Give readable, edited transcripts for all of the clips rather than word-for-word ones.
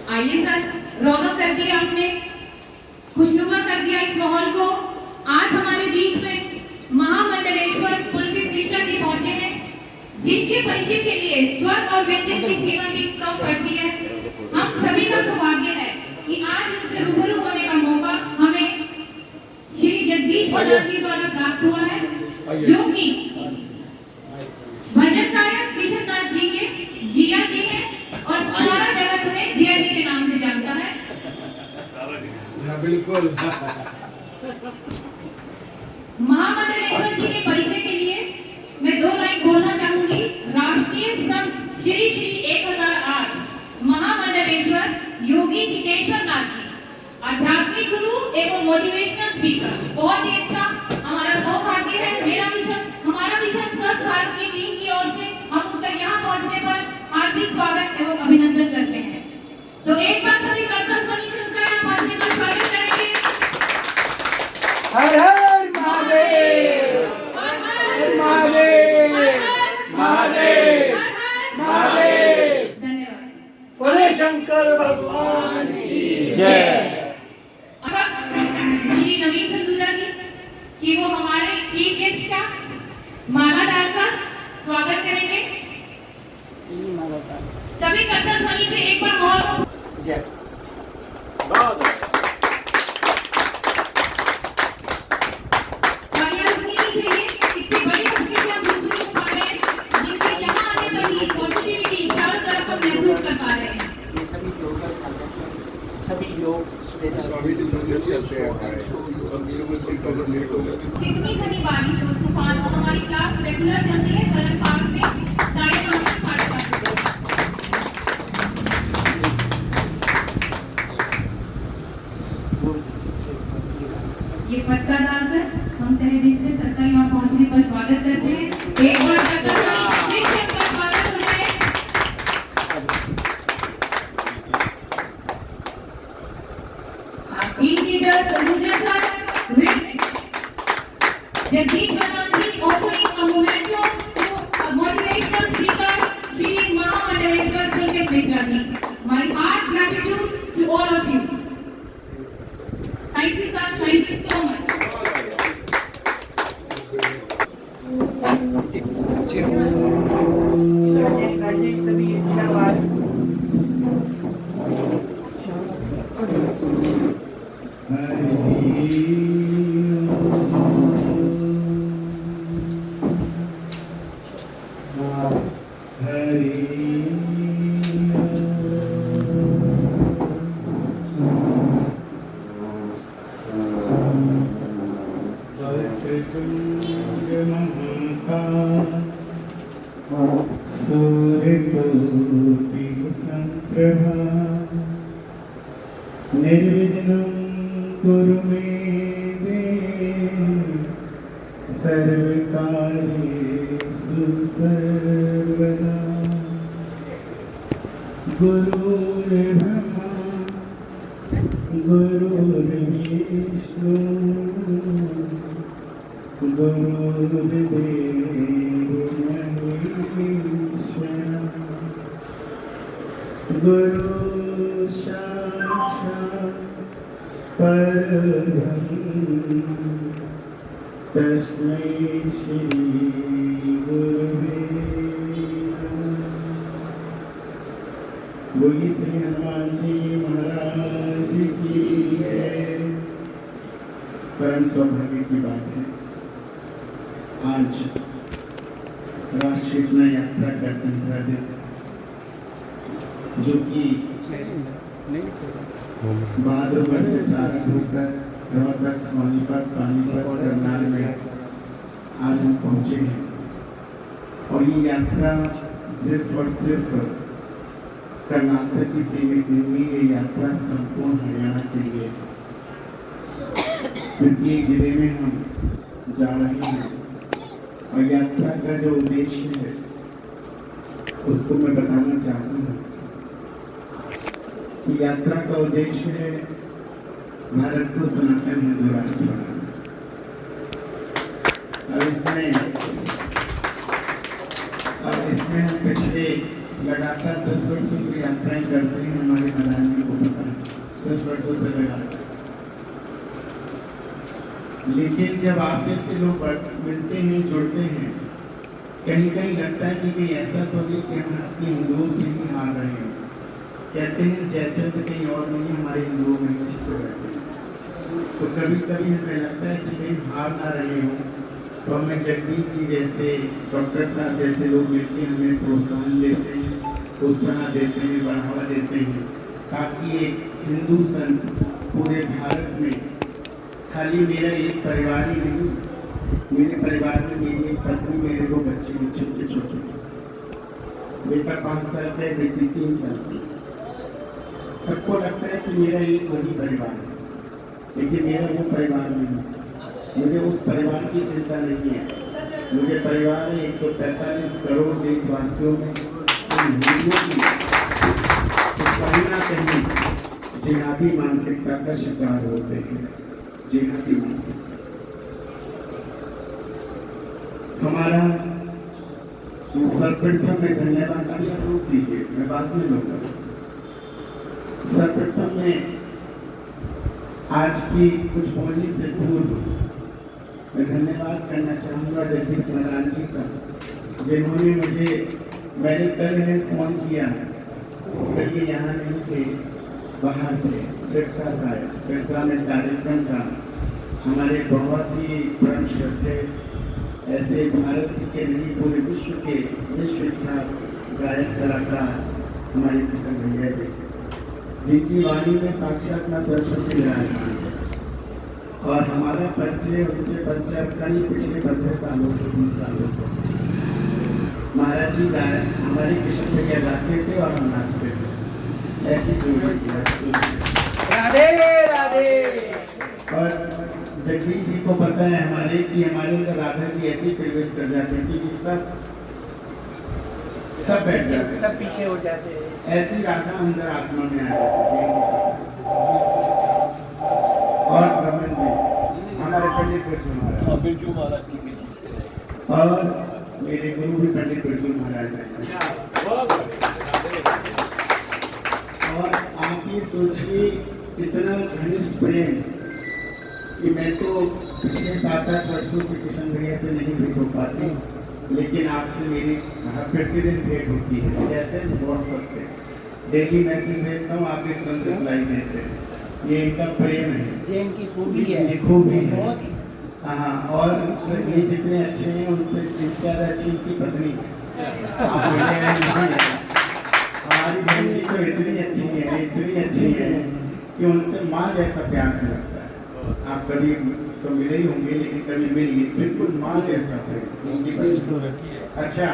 आइए सर, रौनक कर दी आपने, खुशनुमा कर दिया इस माहौल को। आज हमारे बीच में महामंडलेश्वर पुलकित मिश्रा जी पहुंचे हैं, जिनके परिचय के लिए स्वर और व्यंजन की सीमा भी कम पड़ती है। हम सभी का सौभाग्य है कि आज इनसे रूबरू होने का मौका हमें श्री जगदीश प्रसाद जी द्वारा प्राप्त हुआ है, जो कि भजन गायक किशनदास जी के जिया जी हैं और सारा जगत उन्हें जिया जी के नाम से जानता है। बिल्कुल। महामंडलेश्वर जी के परिचय के लिए मैं 2 लाइन बोलना चाहूंगी। राष्ट्रीय संत श्री श्री 1008 महामंडलेश्वर योगी हितेश्वर नाथ जी, आध्यात्मिक गुरु एवं मोटिवेशनल स्पीकर। बहुत ही अच्छा हमारा सौभाग्य है। हमारा मिशन स्वस्थ भारत की टीम की ओर से हम उनका यहाँ पहुँचने पर हार्दिक स्वागत एवं अभिनंदन करते हैं। तो एक बार सभी करतल ध्वनि से उनका यहाँ पहुँचने पर स्वागत करेंगे। हर हर महादेव, हर महादेव, महादेव, महादेव। धन्यवाद। बोले शंकर भगवान की जय। अब श्री नवीन संधूजा जी कि वो हमारे चीफ गेस्ट का माला डालकर स्वागत करेंगे। सभी करतल ध्वनि से एक बार माहौल को जय। सभी लोग चलते हैं कितनी घनी बारिश हो, तूफान हो, हमारी क्लास रेगुलर चलती है करंट पार्क में 5:30 से 5:30 ये पटका डालकर हम तहे दिल से सरकार यहाँ पहुँचने पर स्वागत करते हैं। एक बार स्वागत हो जाए। Team leader Sanjay sir with Jagdish Pradhan ji offering a memento to a motivational speaker Shri Mahamandaleshwar Pulkit Mishra ji. My heart gratitude to all of you. Thank you sir, thank you so much. निर्विघ्नं कुरु मे देव सर्वकार्येषु सर्वदा। गुरुर्ब्रह्मा गुरुर्विष्णु गुरुर्देवो महेश्वरः गुरु साक्षात् परब्रह्म तस्मै श्री गुरुवे नमः। बोलिए श्री हनुमान जी महाराज की जय। परम सौभाग्य की बात है, आज राष्ट्रीय यात्रा का तीसरा दिन जो कि बहादुरगढ़ से प्रारंभ होकर रोहतक, सोनीपत, पानीपत, करनाल में आज हम पहुँचे हैं। और ये यात्रा सिर्फ और सिर्फ कर्नाटक की सीमित नहीं है, ये यात्रा संपूर्ण हरियाणा के लिए, क्योंकि जिले में हम जा रहे हैं और यात्रा का जो उद्देश्य है उसको मैं बताना चाहता हूँ कि यात्रा का उद्देश्य है भारत को सनातन हिंदू राष्ट्र बनाना। अब इसमें हम पिछले लगातार 10 वर्षों से यात्राएं करते हैं। हमारे प्रधान जी को पता है 10 वर्षों से लगातार। लेकिन जब आप जैसे लोग मिलते हैं, जुड़ते हैं, कहीं कहीं लगता है कि कहीं ऐसा तो नहीं कि हम अपने हिंदुओं से ही हार रहे हैं। कहते हैं जयचंद कहीं और नहीं, हमारे हिंदुओं में छिप रहते हैं। तो कभी कभी हमें लगता है कि कहीं हार ना रहे हों, तो हमें जगदीश जी जैसे, डॉक्टर साहब जैसे लोग मिलकर हमें प्रोत्साहन देते हैं, उत्साह देते हैं, बढ़ावा देते हैं, ताकि एक हिंदू संत पूरे भारत में, खाली मेरा एक परिवार ही नहीं, मेरे परिवार में मेरी एक पत्नी, मेरे 2 बच्चे हैं छोटे छोटे, बेटा 5 साल का है, बेटी 3 साल की। सबको लगता है कि मेरा एक वही परिवार है, लेकिन मेरा वो परिवार नहीं है। मुझे उस परिवार की चिंता नहीं है। मुझे परिवार है 143 करोड़ देशवासियों में हिंदुओं की कहीं ना कहीं जिहादी मानसिकता का शिकार होते हैं। जिहादी मानसिकता हमारा सर्वप्रथम में धन्यवाद रोक दीजिए, मैं बाद में लूंगा। सर्वप्रथम में आज की कुछ बोलने से पूर्व मैं धन्यवाद करना चाहूँगा जगदीश महाराज जी का, जिन्होंने मैंने कल इन्हें फोन किया, ये यहाँ नहीं थे, बाहर थे, सिरसा शायद, सिरसा में कार्यक्रम था। हमारे बहुत ही परम श्रद्धेय ऐसे भारत के नहीं पूरे विश्व के विश्वविख्यात गायक कलाकार हमारे किशन भैया जी, जिनकी वाणी में साक्षात मां सरस्वती विराजमान है। और हमारा परिचय उनसे करीब पिछले 15 सालों से 20 सालों से। महाराज जी हमारे किशन भैया गाते थे और हम नाचते थे, ऐसी जोड़ी। राधे राधे। और जगदीश जी को पता है हमारे कि हमारे अंदर राधा जी ऐसे प्रवेश कर जाते हैं कि सब बैठ जाते हैं, सब पीछे हो जाते हैं। ऐसी राधा अंदर आत्मा में आ जाती है। और रमन जी हमारे पंडित बिरजू महाराज और मेरे गुरु भी पंडित बिरजू महाराज हैं। और आप ये सोचिए इतना घनिष्ठ प्रेम कि मैं तो पिछले 7-8 वर्षों से किशन भैया से नहीं भेंट हो पाती, लेकिन आपसे मेरी प्रतिदिन भेंट होती है। जैसे व्हाट्सएप पे डेली मैसेज भेजता हूँ, आप एक तुरंत रिप्लाई देते हैं। ये इनका प्रेम है, ये इनकी खूबी है, ये खूबी है। बहुत ही। हाँ, और ये जितने अच्छे हैं उनसे ज़्यादा अच्छी इनकी पत्नी है। हमारी बहन जी तो इतनी अच्छी है कि उनसे माँ जैसा प्यार लगता है। आप कभी तो मिले ही होंगे, लेकिन कभी मिलिए, बिल्कुल माँ जैसा प्रेम। अच्छा,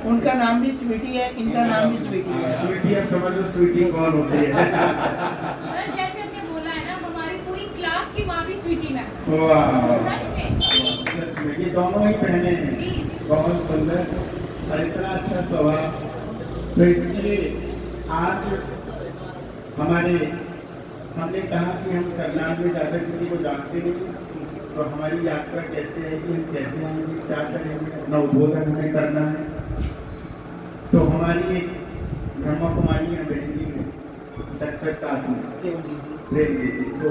उनका नाम भी स्वीटी है, इनका नाम भी स्वीटी है। स्वीटी, अब समझ लो स्वीटी कौन होती है। सर जैसे हमने बोला है ना, हमारी पूरी क्लास की माँ भी स्वीटी मैम। वाह, सच में ये दोनों ही पहने हैं, जी, जी। बहुत सुंदर और इतना अच्छा स्वभाव। तो इसलिए आज हमने कहा कि हम करनाल में ज़्यादा किसी को जानते नहीं, तो हमारी यात्रा कैसे है कि हम कैसे आएंगे, क्या करेंगे, अपना उद्बोधन हमें करना है। तो हमारी एक ब्रह्मा कुमारी है बहन जी है सेक्टर 7 में, प्रेम दीदी, तो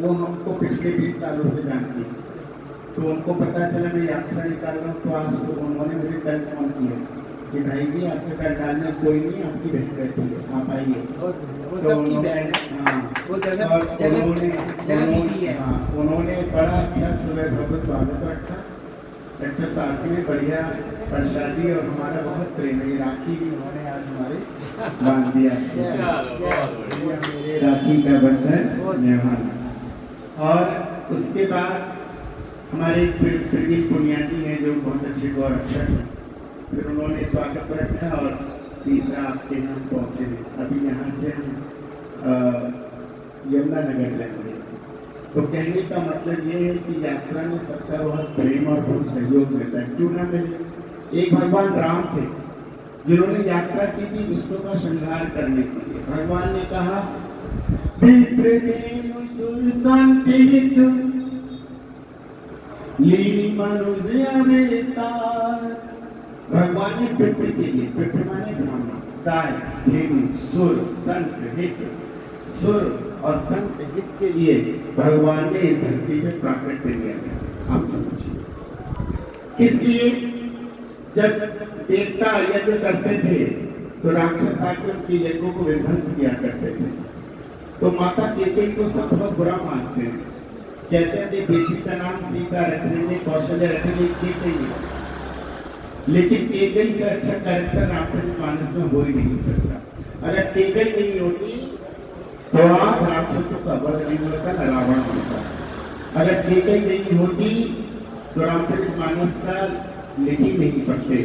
वो हमको पिछले 20 सालों से जानती है। तो उनको पता चला मैं यात्रा निकाल रहा हूँ, तो आज तो उन्होंने मुझे कल फोन किया कि भाई जी आपके पंडाल में कोई नहीं, आपकी बहन रहती है, आप आइए। वो सबकी बहन है। हाँ, वो जगह दीदी है। हाँ, उन्होंने बड़ा अच्छा सुबह भव्य स्वागत रखा सेक्टर 7 में, बढ़िया प्रसादी, और हमारा बहुत प्रेम है। ये राखी भी उन्होंने आज हमारे बांध दिया। ये मेरे राखी का बंधन निभाना। और उसके बाद हमारे प्रदीप पुनिया जी हैं जो बहुत अच्छे गौरक्षक हैं, फिर उन्होंने स्वागत रखा और तीसरा आपके यहाँ पहुँचे। अभी यहाँ से हम यमुनानगर जाएंगे। तो कहने का मतलब ये है कि यात्रा में सबका बहुत प्रेम और बहुत सहयोग मिलता है, क्यों ना मिले। एक भगवान राम थे जिन्होंने यात्रा की थी दुष्टों का संहार करने के लिए। भगवान ने कहा विप्रदेनु सुर संतिहित लीनी मनुष्य अवतार। भगवान ने पितृ के लिए, पितृ माने ब्राह्मण, गाय, धेनु, सुर, संत, हित, सुर और संत हित के लिए भगवान ने इस धरती पे प्राकट्य लिया था। आप समझिए किस लिए? जब देवता यज्ञ करते थे तो राक्षस आकर के यज्ञों को विध्वंस किया करते थे। तो माता कैकेयी को सब बहुत बुरा मानते हैं, कहते हैं अपनी बेटी का नाम सीता रखेंगे, कौशल्य रखेंगे, कैकेयी। लेकिन कैकेयी से अच्छा कैरेक्टर रामचरितमानस में हो ही नहीं सकता। अगर कैकेयी नहीं होती तो आज राक्षसों का वध नहीं होता, न रावण होता। अगर कैकेयी नहीं होती तो रामचरितमानस का लिख ही नहीं पढ़ते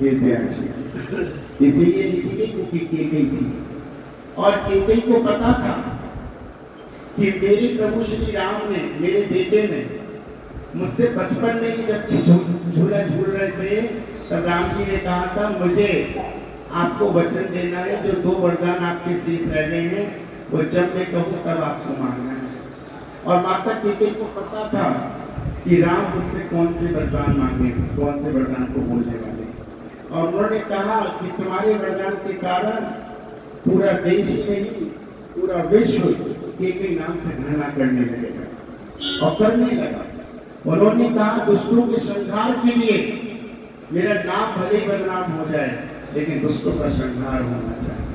वेदव्यास जी। इसीलिए लिखी गई क्योंकि कैकेयी थी और कैकेयी को पता था कि मेरे प्रभु श्री राम ने, मेरे बेटे ने मुझसे बचपन में ही जब झूला झूल रहे थे तब राम जी ने कहा था मुझे आपको वचन देना है, जो 2 वरदान आपके शेष रह गए हैं वो जब मैं कहूँ तब आपको मांगना है। और माता कैकेयी को पता था कि राम मुझसे कौन से वरदान मांगे, कौन से वरदान को बोलने वाले। और उन्होंने कहा कि तुम्हारे वरदान के कारण पूरा देश ही नहीं पूरा विश्व कैकेयी नाम से घृणा करने लगेगा और करने लगा। उन्होंने कहा दुष्टों के संहार के लिए मेरा नाम भले बदनाम हो जाए लेकिन दुष्टों का संहार होना चाहिए।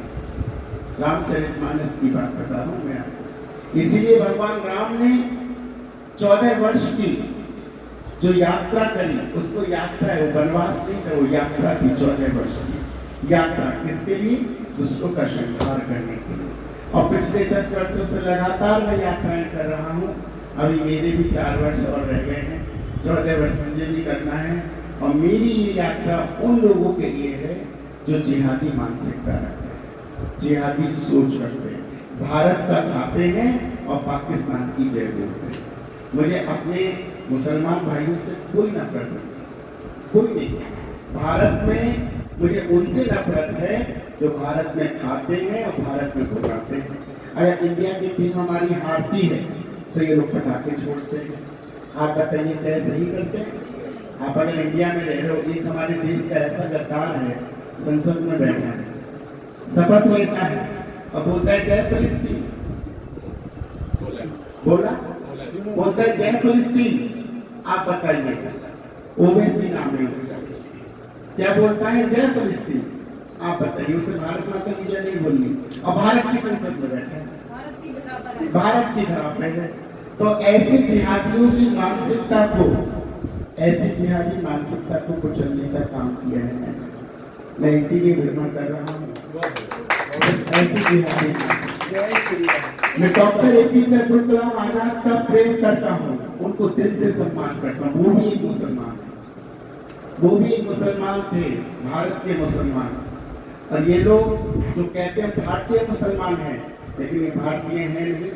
रामचरितमानस की बात बता रहा हूं मैं आपको। इसीलिए भगवान राम ने 14 वर्ष की जो यात्रा करी उसको यात्रा है, वो वनवास नहीं था, वो यात्रा थी। 14 वर्ष की यात्रा किसके लिए? दुष्टों का संहार करने के लिए। और पिछले 10 वर्षों से लगातार मैं यात्राएं कर रहा हूँ। अभी मेरे भी 4 वर्ष और रह गए हैं, 14 वर्ष मुझे भी करना है। और मेरी ये यात्रा उन लोगों के लिए है जो जिहादी मानसिकता रखते हैं, जिहादी सोच रखते हैं, भारत का खाते हैं और पाकिस्तान की जय बोलते हैं। मुझे अपने मुसलमान भाइयों से कोई नफरत नहीं, कोई नहीं। भारत में मुझे उनसे नफरत है जो भारत में खाते हैं और भारत में भुगाते हैं। अगर इंडिया की टीम हमारी हारती है तो ये लोग पटाखे छोड़ते हैं। आप बताइए क्या सही करते हैं? आप अगर इंडिया में रह रहे हो, एक हमारे देश का ऐसा गद्दार है संसद में बैठा है, शपथ लेता है और बोलता है जय फिलिस्तीन, बोलता है जय फिलिस्तीन। आप बताइए, ओवैसी नाम है उसका, क्या बोलता है? जय फिलिस्तीन। आप बताइए, उसे भारत माता की जय नहीं बोलनी और भारत की संसद में बैठा है, भारत की धरा पे है। तो ऐसे जिहादियों की मानसिकता को, ऐसी जिहादी मानसिकता को कुचलने का काम किया है मैं इसीलिए विरोध कर रहा हूँ। ऐसी जिहादी मैं डॉक्टर एपीजे अब्दुल कलाम आजाद का प्रेम करता हूँ, उनको दिल से सम्मान करता हूँ। वो भी एक मुसलमान है, वो भी एक मुसलमान थे, भारत के मुसलमान। और ये लोग जो कहते हैं भारतीय मुसलमान हैं, लेकिन ये भारतीय हैं नहीं।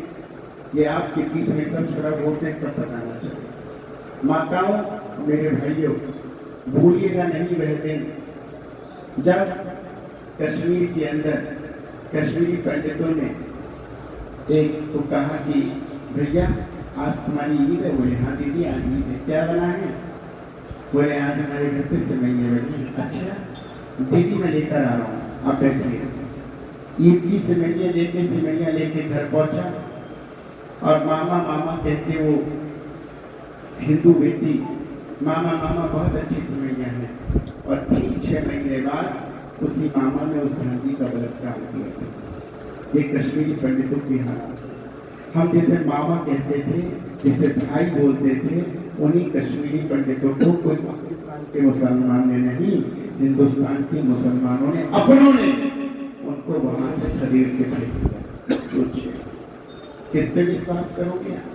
ये आपकी पीठ में कब छुरा बोलते हैं कब बताना चाहिए। माताओं, मेरे भाइयों, भूलिएगा नहीं वह दिन जब कश्मीर के अंदर कश्मीरी पंडितों ने एक को कहा कि भैया आज तुम्हारी ईद है। बोले हाँ दीदी आज ईद है, क्या बना है? बोले आज हमारे घर पे सेवैयां बनी। अच्छा दीदी मैं लेकर आ रहा हूँ, आप बैठिए। ईद की सेवैयां लेके घर पहुंचा और मामा मामा कहते वो हिंदू बेटी, मामा मामा बहुत अच्छी सेवैयां हैं। और ठीक 6 महीने बाद उसी मामा ने उस भांजी का बलात्कार किया। ये कश्मीरी पंडितों की हालत। हम जिसे मामा कहते थे, जिसे भाई बोलते थे, उन्हीं कश्मीरी पंडितों को कोई पाकिस्तान के मुसलमान ने नहीं, हिंदुस्तान के मुसलमानों ने, अपनों ने शरीर के लिए। सोचिए किस पे विश्वास करोगे आप?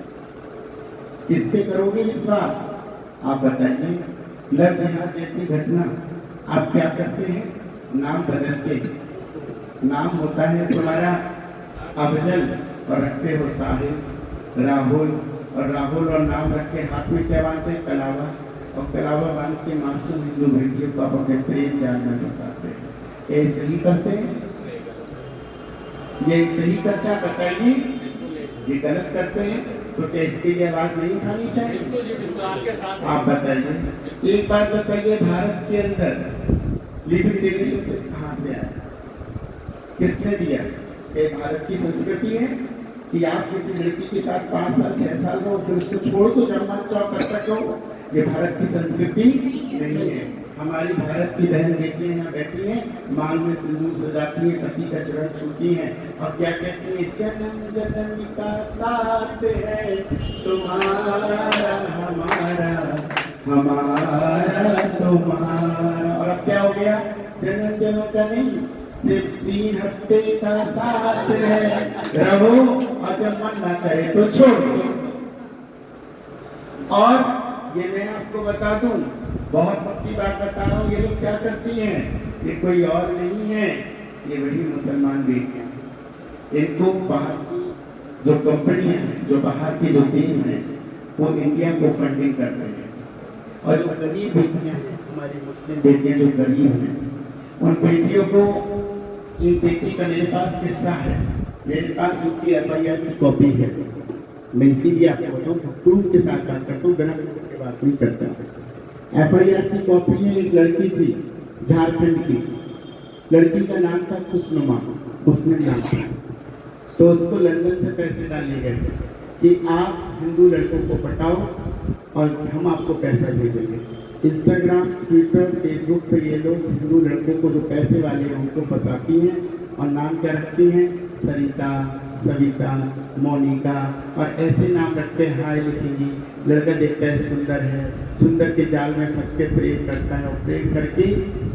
किस पे करोगे विश्वास? आप बताइए। लव जिहाद जैसी घटना आप क्या करते हैं? नाम बदल के, नाम होता है तुम्हारा अफजल और रखते हो साहिल, राहुल, और नाम रख के हाथ में क्या बांधते हैं? कलावा, और कलावा बांध के मासूम हिंदू बेटियों को आप अपने प्रेम जाल में फंसाते हैं। ये सही करते हैं? ये सही करते हैं? बताइए। ये गलत करते हैं तो क्या इसके लिए आवाज नहीं उठानी चाहिए? आप बताइए। एक बात बताइए, भारत के अंदर लिविंग रिलेशनशिप कहाँ से आया? किसने दिया? ये भारत की संस्कृति है कि आप किसी लड़की के साथ 5 साल 6 साल रहो फिर उसको छोड़ दो, जब मन चाहो कर सको। ये भारत की संस्कृति नहीं है। हमारी भारत की बहन बेटियां यहाँ बैठी हैं, मांग में सिंदूर सजाती हैं, पति का चरण छूती हैं और क्या कहती हैं? जन्म जन्म का साथ है तुम्हारा हमारा, हमारा तुम्हारा। और अब क्या हो गया? जन्म जन्म का नहीं, सिर्फ 3 हफ्ते का साथ है, रहो और जब मन ना करे तो छोड़ दो। और ये मैं आपको बता दूं, बहुत पक्की बात बता रहा हूँ, ये लोग क्या करती हैं? ये कोई और नहीं है, ये वही मुसलमान बेटियां हैं। इनको बाहर की जो कंपनियां हैं, जो बाहर के जो देश हैं, वो इंडिया को फंडिंग करते हैं। और जो गरीब बेटियां हैं, हमारी मुस्लिम बेटियां जो गरीब हैं, उन बेटियों को, एक बेटी का मेरे पास किस्सा है, मेरे पास उसकी FIR की कॉपी है। मैं इसीलिए आपको बताऊँ, प्रूफ के साथ बात करता हूँ, बिना प्रूफ के बात नहीं करता। FIR की कॉपी है। एक लड़की थी झारखंड की, लड़की का नाम था खुशनुमा, उसने नाम था। तो उसको लंदन से पैसे डाले गए कि आप हिंदू लड़कों को पटाओ और हम आपको पैसा भेजेंगे। इंस्टाग्राम, ट्विटर, फेसबुक पे ये लोग हिंदू लड़कों को जो पैसे वाले हैं उनको फंसाती हैं और नाम क्या रखती हैं? सरिता, सविता, मोनिका, और ऐसे नाम रखते हैं। हाय लिखेंगी, लड़का देखता है सुंदर है, सुंदर के जाल में फंस के प्रेम करता है और प्रेम करके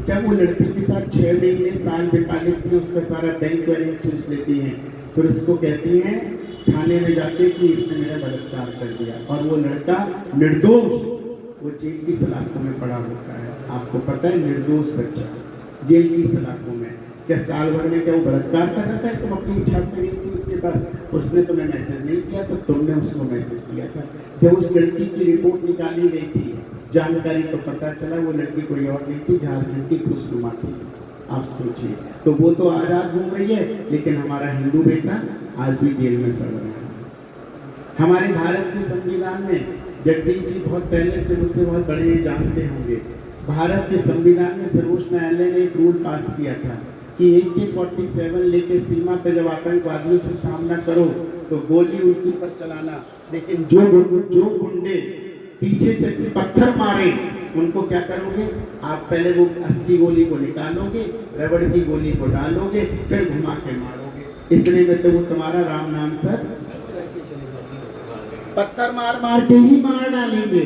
जब वो लड़की के साथ 6 महीने साल बिता लेती है, उसका सारा बैंक बैलेंस चूस लेती हैं, फिर उसको कहती हैं थाने में जाके कि इसने मेरा बलात्कार कर दिया, और वो लड़का निर्दोष वो जेल की सलाखों में पड़ा होता है। आपको पता है, निर्दोष बच्चा जेल की सलाखों में। क्या साल भर में क्या वो बलात्कार कर रहा था? तुम अपनी इच्छा से नहीं थी उसके पास, उसने तुम्हें मैसेज नहीं किया तो तुमने उसको मैसेज किया था। जब उस लड़की की रिपोर्ट निकाली गई थी, जानकारी तो पता चला वो लड़की कोई और नहीं थी, झारखंड की खुशनुमा थी। आप सोचिए। तो वो तो आज़ाद घूम रही है, लेकिन हमारा हिंदू बेटा आज भी जेल में सड़ रहा है। हमारे भारत के संविधान में, जगदीश जी बहुत पहले से मुझसे बहुत बड़े जानते होंगे, भारत के संविधान में सर्वोच्च न्यायालय ने एक रूल पास किया था कि AK-47 लेके सीमा पे जब आतंकवादियों से सामना करो तो गोली उनके ऊपर चलाना, लेकिन जो गुंडे पीछे से पत्थर मारे उनको क्या करोगे? आप पहले वो असली गोली को निकालोगे, रबड़ की गोली को डालोगे, फिर घुमा के मारोगे। इतने में तो वो तुम्हारा राम नाम सर पत्थर मार मार के ही मार डालेंगे।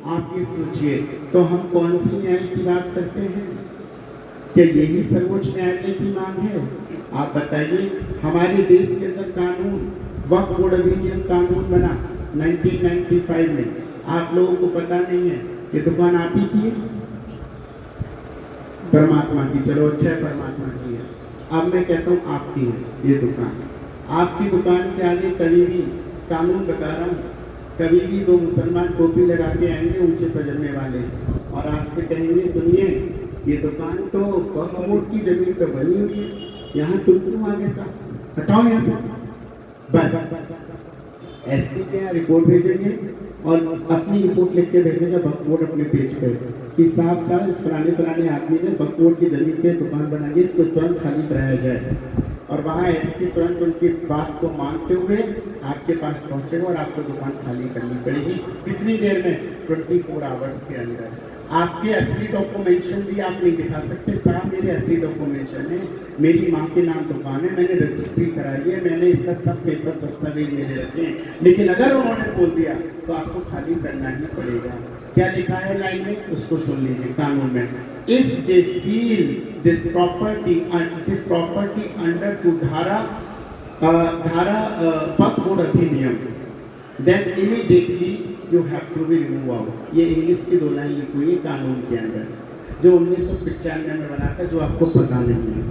आप ये सोचिए, तो हम कौन सी न्याय की बात करते हैं? क्या यही सर्वोच्च न्यायालय की मांग है? आप बताइए। हमारे देश के अंदर कानून, वक्फ बोर्ड अधिनियम कानून बना 1995 में, आप लोगों को पता नहीं है। ये दुकान आप ही की है? परमात्मा की, चलो अच्छा है परमात्मा की है। अब मैं कहता हूँ आपकी है ये दुकान। आपकी दुकान के आगे कभी भी, कानून बता रहा हूँ, कभी भी 2 मुसलमान टोपी लगा के आएंगे ऊंचे पजामे वाले और आपसे कहेंगे सुनिए ये दुकान तो वक्फ बोर्ड की जमीन पर बनी हुई है, यहाँ तुम क्यों आगे साहब, हटाओ यहाँ से। बस SP के यहाँ रिपोर्ट भेजेंगे और अपनी रिपोर्ट लिख के भेजेगा वक्फ बोर्ड अपने पेज पे कि साफ साफ इस फलाने आदमी ने वक्फ बोर्ड की जमीन पे दुकान बना के इसको तुरंत खाली कराया जाए। और वहाँ SP तुरंत उनकी बात को मानते हुए आपके पास पहुँचेगा और आपको दुकान खाली करनी पड़ेगी। कितनी देर में? 24 आवर्स के अंदर। आपके असली डॉक्यूमेंटेशन भी आप नहीं दिखा सकते। साहब मेरे असली डॉक्यूमेंटेशन है, मेरी माँ के नाम दुकान है, मैंने रजिस्ट्री कराई है, मैंने इसका सब पेपर दस्तावेज मेरे रखे हैं, लेकिन अगर उन्होंने बोल दिया तो आपको खाली करना ही पड़ेगा। क्या लिखा है लाइन में, उसको सुन लीजिए कानून में। If they feel this property under to धारा वक्फ बोर्ड अधिनियम, then immediately you have to be remove out. ये इंग्लिश की 2 लाइन लिखी हुई है कानून के अंदर, जो 1995 में बना था, जो आपको पता नहीं है।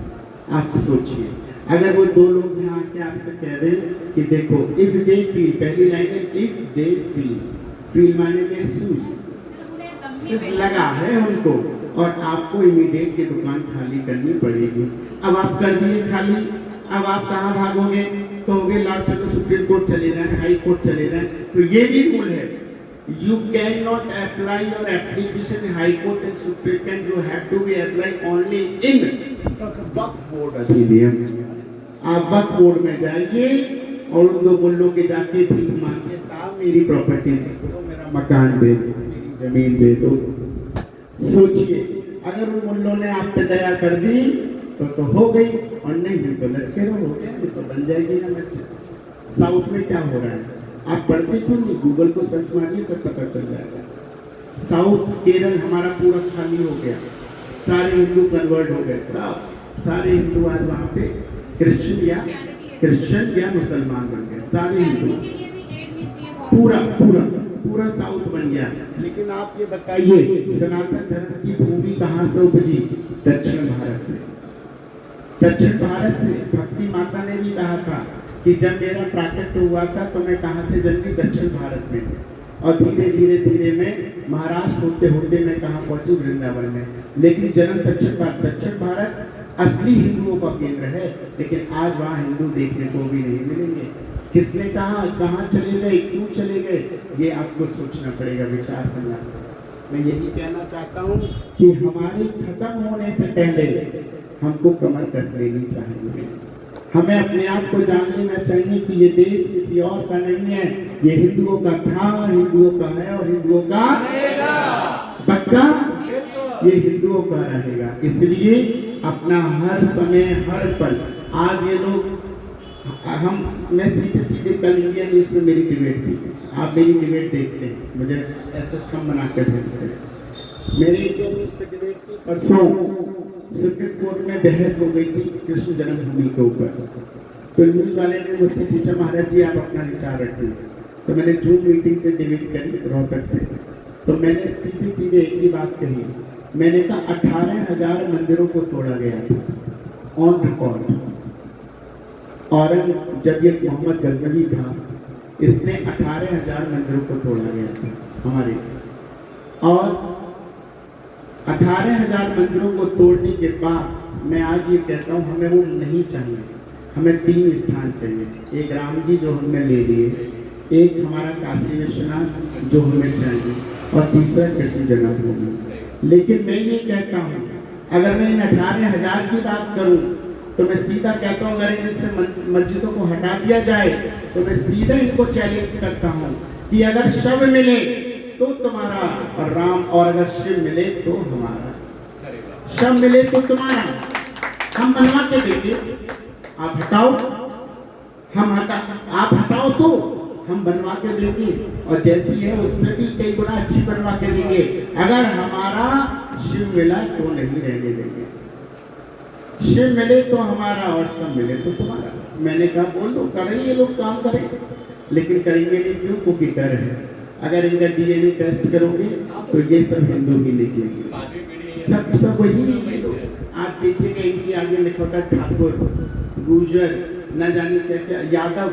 आप सोचिए, अगर वो 2 लोग यहाँ आके आपसे कह दें कि देखो इफ दे फील, पहली लाइन है इफ दे फील माने महसूस, सिर्फ लगा है उनको, और आपको इमीडिएट ये दुकान खाली करनी पड़ेगी। अब आप कर दिए खाली, अब आप कहाँ भागोगे, कहोगे लाओ चलो सुप्रीम कोर्ट चले जाएं, हाई कोर्ट चले जाएं। तो ये भी रूल है, you cannot apply your application in high court and supreme court, you have to be apply only in Waqf board अधिनियम। आप वक्फ बोर्ड में जाइए और उन 2 मुल्लों के जाके भीख मांगिए, साहब मेरी प्रॉपर्टी दे दो, मेरा मकान दे दो, मेरी जमीन दे दो। सोचिए, अगर उन मुल्लों ने आप पे दया कर दी तो हो गई, और नहीं हुई तो लटके रहो, हो गया, तो बन जाएगी ना मस्जिद। साउथ में क्या हो रहा है, आप पढ़ते क्यों नहीं, गूगल को सर्च मारिए, सब पता चल जाएगा। साउथ केरल हमारा पूरा खाली हो गया, सारे हिंदू कन्वर्ट हो गए, सारे हिंदू आज वहाँ पे क्रिश्चियन या मुसलमान बन गए, सारे हिंदू, पूरा साउथ बन गया। लेकिन आप ये बताइए, सनातन धर्म की भूमि कहाँ से उपजी, दक्षिण भारत से। दक्षिण भारत से भक्ति माता ने भी कहा था कि जब मेरा प्राकट्य हुआ था तो मैं कहाँ से जन्मी, दक्षिण भारत में, और धीरे में महाराष्ट्र होते होते मैं कहाँ पहुंची, वृंदावन में। लेकिन जन्म दक्षिण भारत असली हिंदुओं का केंद्र है, लेकिन आज वहाँ हिंदू देखने को भी नहीं मिलेंगे। किसने कहा, कहाँ चले गए, क्यों चले गए, ये आपको सोचना पड़ेगा, विचार करना। मैं यही कहना चाहता हूँ कि हमारे खत्म होने से पहले हमको कमर कस लेनी चाहिए। हमें अपने आप को जान लेना चाहिए कि ये देश किसी और का नहीं है, ये हिंदुओं का था, हिंदुओं का है और हिंदुओं का रहेगा। पक्का, ये हिंदुओं का रहेगा। इसलिए अपना हर समय हर पल, आज ये लोग मैं सीधे कल इंडिया न्यूज़ पे मेरी डिबेट थी, आप मेरी डिबेट देखते हैं, मुझे ऐसे थंब बना कर भेजते हैं। मेरी इंडिया न्यूज़ पे डिबेट थी, परसों सुप्रीम कोर्ट में बहस हो गई थी कृष्ण जन्मभूमि के ऊपर। तो न्यूज़ वाले ने मुझसे पूछा, महाराज जी आप अपना विचार रखिए। तो मैंने जूम मीटिंग से डिबेट करी रोहतक से, तो मैंने सीधे एक ही बात कही, मैंने कहा 18,000 मंदिरों को तोड़ा गया था ऑन रिकॉर्ड। औरंगजेब मोहम्मद गजनवी था, इसने 18,000 मंदिरों को तोड़ा गया था हमारे, और 18,000 मंदिरों को तोड़ने के बाद मैं आज ये कहता हूँ हमें वो नहीं चाहिए। हमें 3 स्थान चाहिए, एक राम जी जो हमने ले लिए, एक हमारा काशी विश्वनाथ जो हमें चाहिए, और तीसरा कृष्ण जन्मभूमि। लेकिन मैं ये कहता हूँ, अगर मैं इन 18,000 की बात करूँ तो मैं सीधा कहता हूँ अगर इनसे मस्जिदों को हटा दिया जाए तो मैं सीधा इनको चैलेंज करता हूँ कि अगर शव मिले तो तुम्हारा और राम, और अगर शिव मिले तो हमारा, शव मिले तो तुम्हारा, हम बनवा के देंगे, आप हटाओ, आप हटाओ तो हम बनवा के देंगे, और जैसी है उससे भी कई गुना अच्छी बनवा के देंगे। अगर हमारा शिव मिला तो नहीं रहने देंगे, शिव मिले तो हमारा और सब मिले तो तुम्हारा। मैंने कहा बोल दो, करें ये लोग काम करें, लेकिन करेंगे नहीं, क्यों, क्योंकि डर है। अगर इनका डीएनए टेस्ट करोगे तो ये सब हिंदू ही निकलेंगे, सब वही निकलेंगे। आप देखिएगा इनके आगे लिखा होता है ठाकुर, गुर्जर, न जाने क्या क्या, यादव,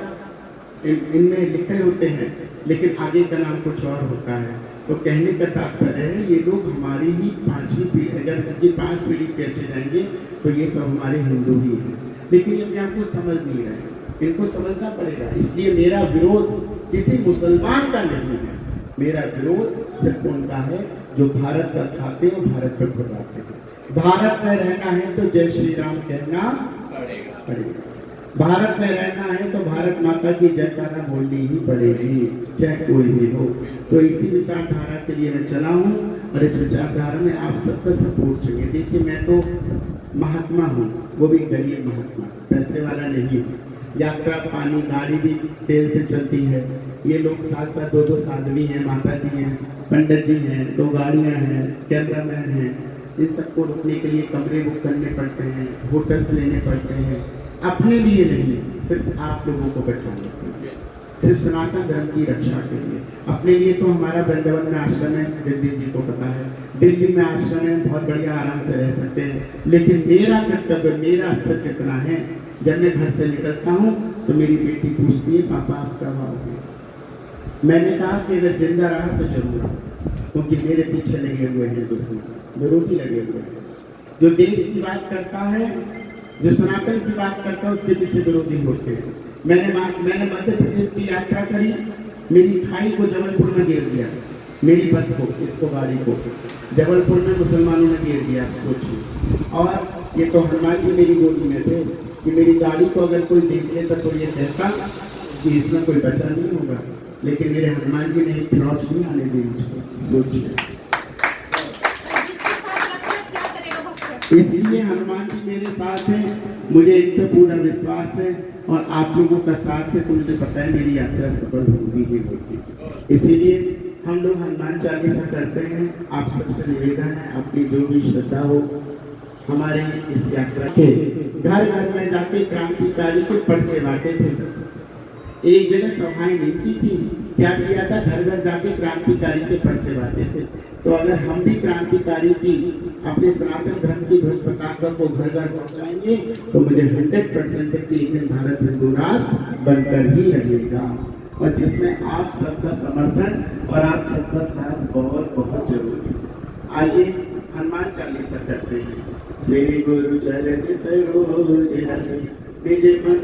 इनमें लिखे होते हैं, लेकिन आगे का नाम कुछ और होता है। तो कहने का तात्पर्य है ये लोग हमारी ही 5वीं पीढ़ी, अगर ये 5 पीढ़ी पे अच्छे जाएंगे तो ये सब हमारे हिंदू ही हैं। लेकिन ये अपने आप को समझ नहीं रहे, इनको समझना पड़ेगा। इसलिए मेरा विरोध किसी मुसलमान का नहीं है, मेरा विरोध सिर्फ उनका है जो भारत का खाते और भारत पर खुदाते हैं। भारत में रहना है तो जय श्री राम कहना पड़ेगा, भारत में रहना है तो भारत माता की जयकारा बोलनी ही पड़ेगी, चाहे कोई भी हो। तो इसी विचारधारा के लिए मैं चला हूँ, और इस विचारधारा में आप सबका सपोर्ट चाहिए। देखिए मैं तो महात्मा हूँ, वो भी गरीब महात्मा, पैसे वाला नहीं हूँ, यात्रा पानी गाड़ी भी तेल से चलती है। ये लोग साथ साथ दो साध्वी हैं, माता जी हैं, पंडित जी हैं, 2 गाड़ियाँ हैं, कैमरामैन हैं। इन सबको रुकने के लिए कमरे बुक करने पड़ते हैं, होटल्स लेने पड़ते हैं, अपने लिए नहीं, सिर्फ आप लोगों को बचाने के लिए, सिर्फ सनातन धर्म की रक्षा के लिए। अपने लिए तो हमारा वृंदावन में आश्रम है, जगदीश जी को पता है, दिल्ली में आश्रम है, बहुत बढ़िया आराम से रह सकते हैं। लेकिन मेरा कर्तव्य, मेरा सिर्फ इतना है, जब मैं घर से निकलता हूँ तो मेरी बेटी पूछती है पापा आप कब आओगे। मैंने कहा कि अगर जिंदा रहा तो जरूर, क्योंकि मेरे पीछे लगे हुए हैं दुश्मन, विरोधी लगे हुए हैं। जो देश की बात करता है, जो सनातन की बात करता है, उसके पीछे विरोधी होते हैं। मैंने मध्य प्रदेश की यात्रा करी, मेरी खाई को जबलपुर में गिर दिया, मेरी बस को, इसको गाड़ी को जबलपुर में मुसलमानों ने गिर दिया, आप सोचिए। और ये तो हनुमान जी मेरी गोदी में थे कि मेरी गाड़ी को अगर कोई देख लेता तो ये कहता कि इसमें कोई बचा नहीं होगा, लेकिन मेरे हनुमान जी ने एक खरोच नहीं आने दी मुझको, सोचिए। इसलिए हनुमान जी मेरे साथ हैं, मुझे इन पे पूरा विश्वास है और आप लोगों का साथ है तो मुझे पता है मेरी यात्रा सफल होगी ही होगी। इसीलिए हम लोग हनुमान चालीसा करते हैं। आप सबसे निवेदन है, अपनी जो भी श्रद्धा हो, हमारे इस यात्रा के घर घर में जाके क्रांतिकारी के पर्चे बांटे थे। एक जगह सभाएं नहीं की थी, क्या किया था, घर घर जाके क्रांतिकारी के पर्चे बांटे थे। तो अगर हम भी क्रांतिकारी की अपने सनातन धर्म की ध्वज पताका को घर घर पहुंचाएंगे तो मुझे 100% है कि एक दिन भारत हिंदू राष्ट्र बनकर ही रहेगा, और जिसमें आप सबका समर्थन और आप सबका साथ बहुत बहुत जरूरी है। आइए हनुमान चालीसा करते हैं। श्री गुरु चरण सरोज रज निज मन